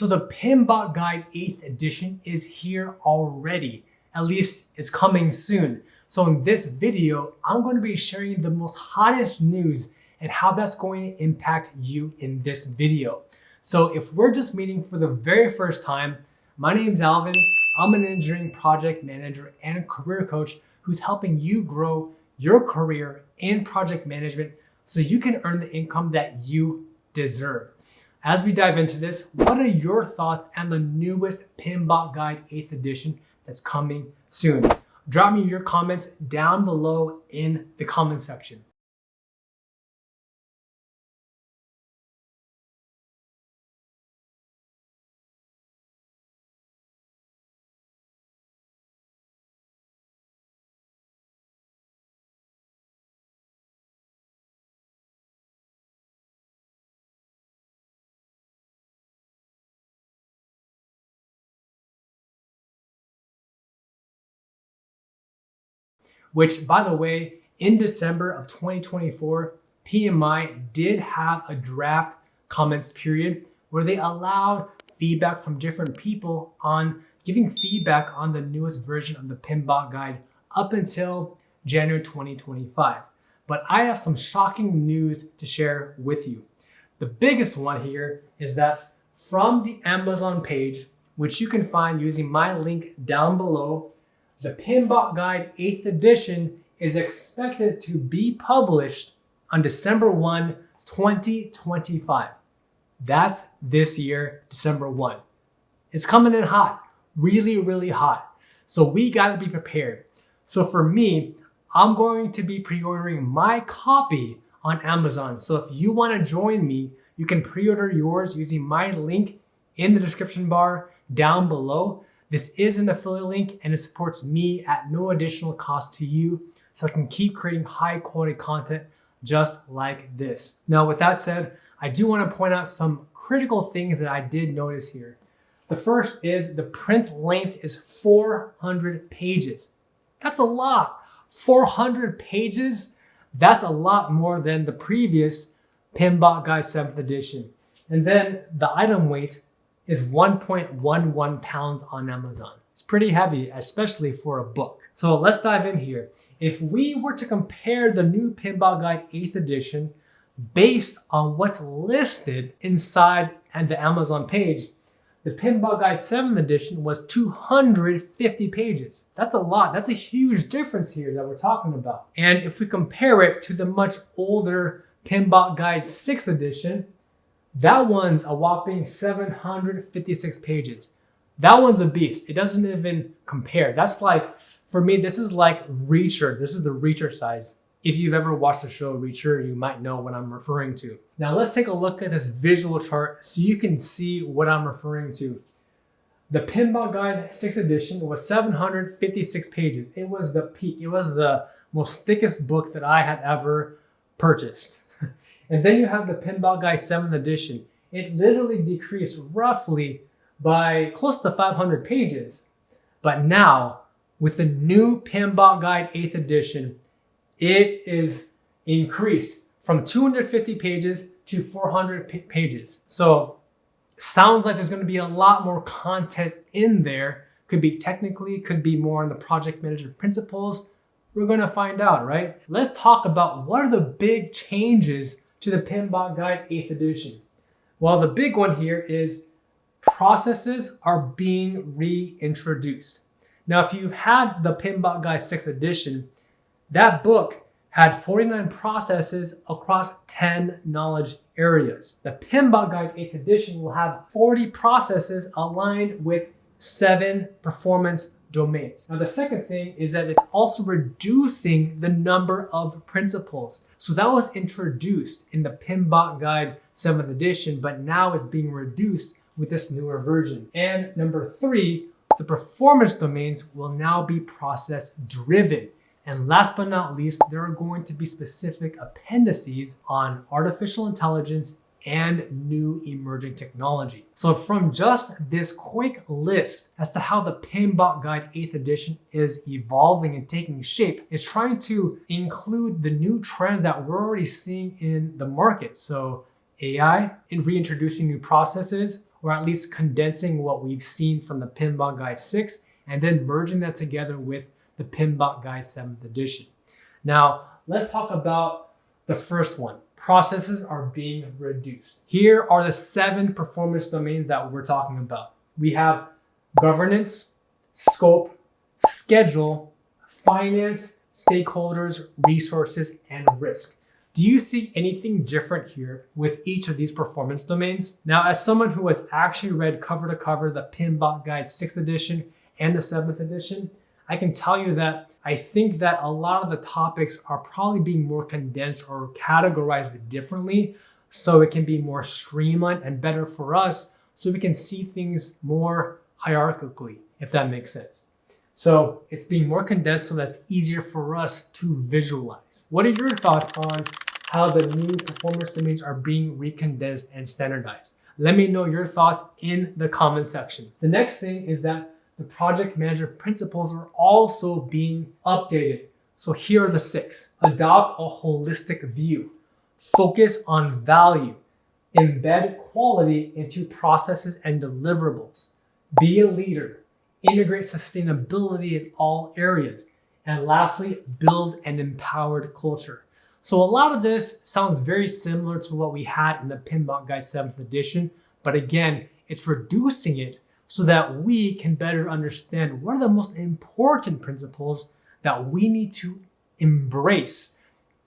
So the PMBOK Guide 8th edition is here already. At least it's coming soon. So in this video, I'm going to be sharing the most hottest news and how that's going to impact you in this video. So if we're just meeting for the very first time, my name is Alvin. I'm an engineering project manager and a career coach who's helping you grow your career in project management so you can earn the income that you deserve. As we dive into this, what are your thoughts on the newest PMBOK Guide 8th edition that's coming soon? Drop me your comments down below in the comment section. Which, by the way, in December of 2024, PMI did have a draft comments period where they allowed feedback from different people on giving feedback on the newest version of the PMBOK Guide up until January 2025. But I have some shocking news to share with you. The biggest one here is that from the Amazon page, which you can find using my link down below, the PMBOK Guide 8th edition is expected to be published on December 1, 2025. That's this year, December 1. It's coming in hot, really, really hot. So we gotta be prepared. So for me, I'm going to be pre-ordering my copy on Amazon. So if you wanna join me, you can pre-order yours using my link in the description bar down below. This is an affiliate link and it supports me at no additional cost to you, so I can keep creating high quality content just like this. Now, with that said, I do want to point out some critical things that I did notice here. The first is the print length is 400 pages. That's a lot. 400 pages, that's a lot more than the previous PMBOK Guide 7th edition. And then the item weight is 1.11 pounds on Amazon. It's pretty heavy, especially for a book. So let's dive in here. If we were to compare the new PMBOK Guide 8th edition based on what's listed inside and the Amazon page, the PMBOK Guide 7th edition was 250 pages. That's a lot. That's a huge difference here that we're talking about. And if we compare it to the much older PMBOK Guide 6th edition, that one's a whopping 756 pages. That one's a beast. It doesn't even compare. That's like, for me, this is like Reacher. This is the Reacher size. If you've ever watched the show Reacher, you might know what I'm referring to. Now let's take a look at this visual chart so you can see what I'm referring to. The PMBOK Guide 6th edition was 756 pages. It was the peak. It was the most thickest book that I had ever purchased. And then you have the PMBOK Guide 7th edition. It literally decreased roughly by close to 500 pages. But now, with the new PMBOK Guide 8th edition, it is increased from 250 pages to 400 pages. So, sounds like there's going to be a lot more content in there. Could be technically, could be more on the project management principles. We're going to find out, right? Let's talk about what are the big changes to the PMBOK Guide 8th edition. Well, the big one here is processes are being reintroduced. Now, if you've had the PMBOK Guide 6th edition, that book had 49 processes across 10 knowledge areas. The PMBOK Guide 8th edition will have 40 processes aligned with 7 performance domains. Now, the second thing is that it's also reducing the number of principles. So that was introduced in the PMBOK Guide 7th edition, but now it's being reduced with this newer version. And number 3, the performance domains will now be process driven. And last but not least, there are going to be specific appendices on artificial intelligence and new emerging technology. So from just this quick list as to how the PMBOK Guide 8th edition is evolving and taking shape, it's trying to include the new trends that we're already seeing in the market. So AI in reintroducing new processes, or at least condensing what we've seen from the PMBOK Guide 6 and then merging that together with the PMBOK Guide 7th edition. Now, let's talk about the first one. Processes are being reduced. Here are the 7 performance domains that we're talking about. We have governance, scope, schedule, finance, stakeholders, resources, and risk. Do you see anything different here with each of these performance domains? Now, as someone who has actually read cover to cover the PMBOK Guide 6th edition and the 7th edition, I can tell you that I think that a lot of the topics are probably being more condensed or categorized differently so it can be more streamlined and better for us so we can see things more hierarchically, if that makes sense. So it's being more condensed so that's easier for us to visualize. What are your thoughts on how the new performance domains are being recondensed and standardized? Let me know your thoughts in the comment section. The next thing is that the project manager principles are also being updated. So here are the 6. Adopt a holistic view. Focus on value. Embed quality into processes and deliverables. Be a leader. Integrate sustainability in all areas. And lastly, build an empowered culture. So a lot of this sounds very similar to what we had in the PMBOK Guide 7th edition, but again, it's reducing it so that we can better understand what are the most important principles that we need to embrace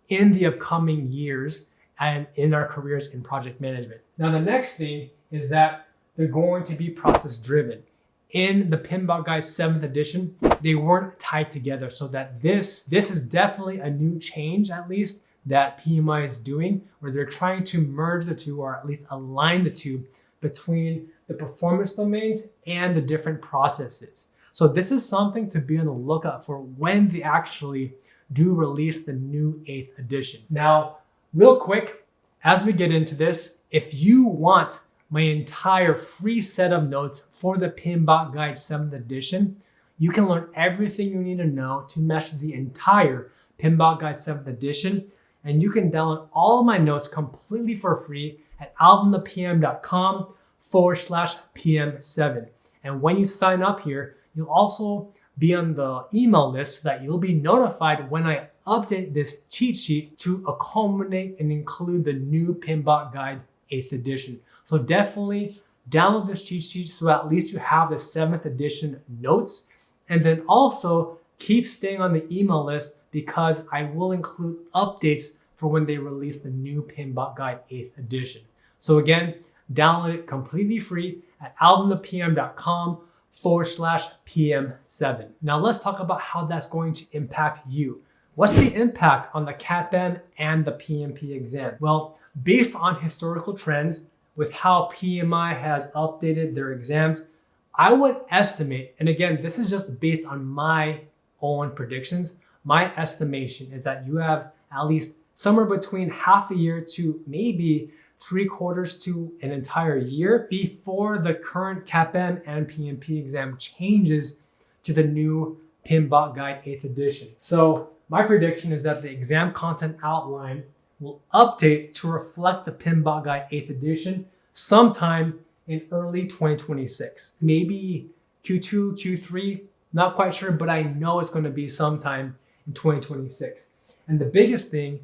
in the upcoming years and in our careers in project management. Now, the next thing is that they're going to be process driven. In the PMBOK Guide 7th edition, they weren't tied together, so that this is definitely a new change, at least, that PMI is doing, where they're trying to merge the two or at least align the two between the performance domains and the different processes. So this is something to be on the lookout for when they actually do release the new 8th edition. Now, real quick, as we get into this, if you want my entire free set of notes for the PMBOK Guide 7th edition, you can learn everything you need to know to master the entire PMBOK Guide 7th edition, and you can download all of my notes completely for free at alvinthepm.com/PM7. And when you sign up here, you'll also be on the email list so that you'll be notified when I update this cheat sheet to accommodate and include the new PMBOK Guide 8th edition. So definitely download this cheat sheet so at least you have the 7th edition notes. And then also keep staying on the email list because I will include updates for when they release the new PMBOK Guide 8th edition. So again, download it completely free at alvinthepm.com/PM7. Now let's talk about how that's going to impact you. What's the impact on the CAPM and the PMP exam? Well, based on historical trends with how PMI has updated their exams, I would estimate, and again, this is just based on my own predictions, my estimation is that you have at least somewhere between half a year to maybe 3/4 to an entire year before the current CAPM and PMP exam changes to the new PMBOK Guide 8th edition. So my prediction is that the exam content outline will update to reflect the PMBOK Guide 8th edition sometime in early 2026. Maybe Q2, Q3, not quite sure, but I know it's going to be sometime in 2026. And the biggest thing,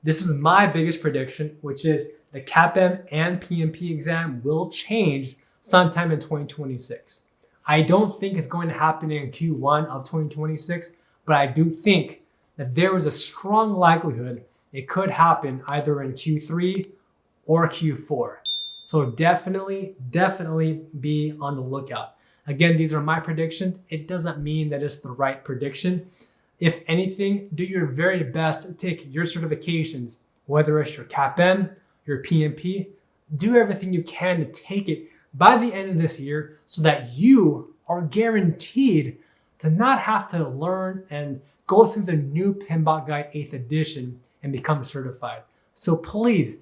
this is my biggest prediction, which is the CAPM and PMP exam will change sometime in 2026. I don't think it's going to happen in Q1 of 2026, but I do think that there is a strong likelihood it could happen either in Q3 or Q4. So definitely be on the lookout. Again, these are my predictions. It doesn't mean that it's the right prediction. If anything, do your very best to take your certifications, whether it's your CAPM, your PMP, do everything you can to take it by the end of this year so that you are guaranteed to not have to learn and go through the new PMBOK Guide 8th edition and become certified. So please,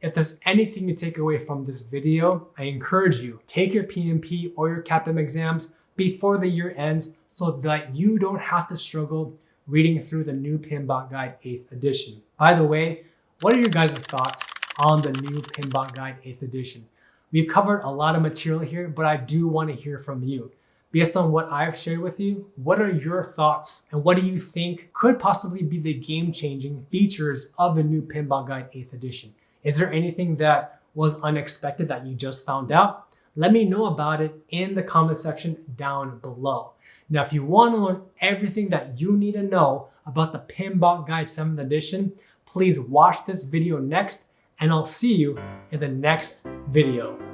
if there's anything to take away from this video, I encourage you, take your PMP or your CAPM exams before the year ends so that you don't have to struggle reading through the new PMBOK Guide 8th edition. By the way, what are your guys' thoughts on the new PMBOK Guide 8th edition. We've covered a lot of material here, but I do want to hear from you. Based on what I've shared with you, what are your thoughts and what do you think could possibly be the game-changing features of the new PMBOK Guide 8th edition? Is there anything that was unexpected that you just found out? Let me know about it in the comment section down below. Now, if you want to learn everything that you need to know about the PMBOK Guide 7th edition, please watch this video next, and I'll see you in the next video.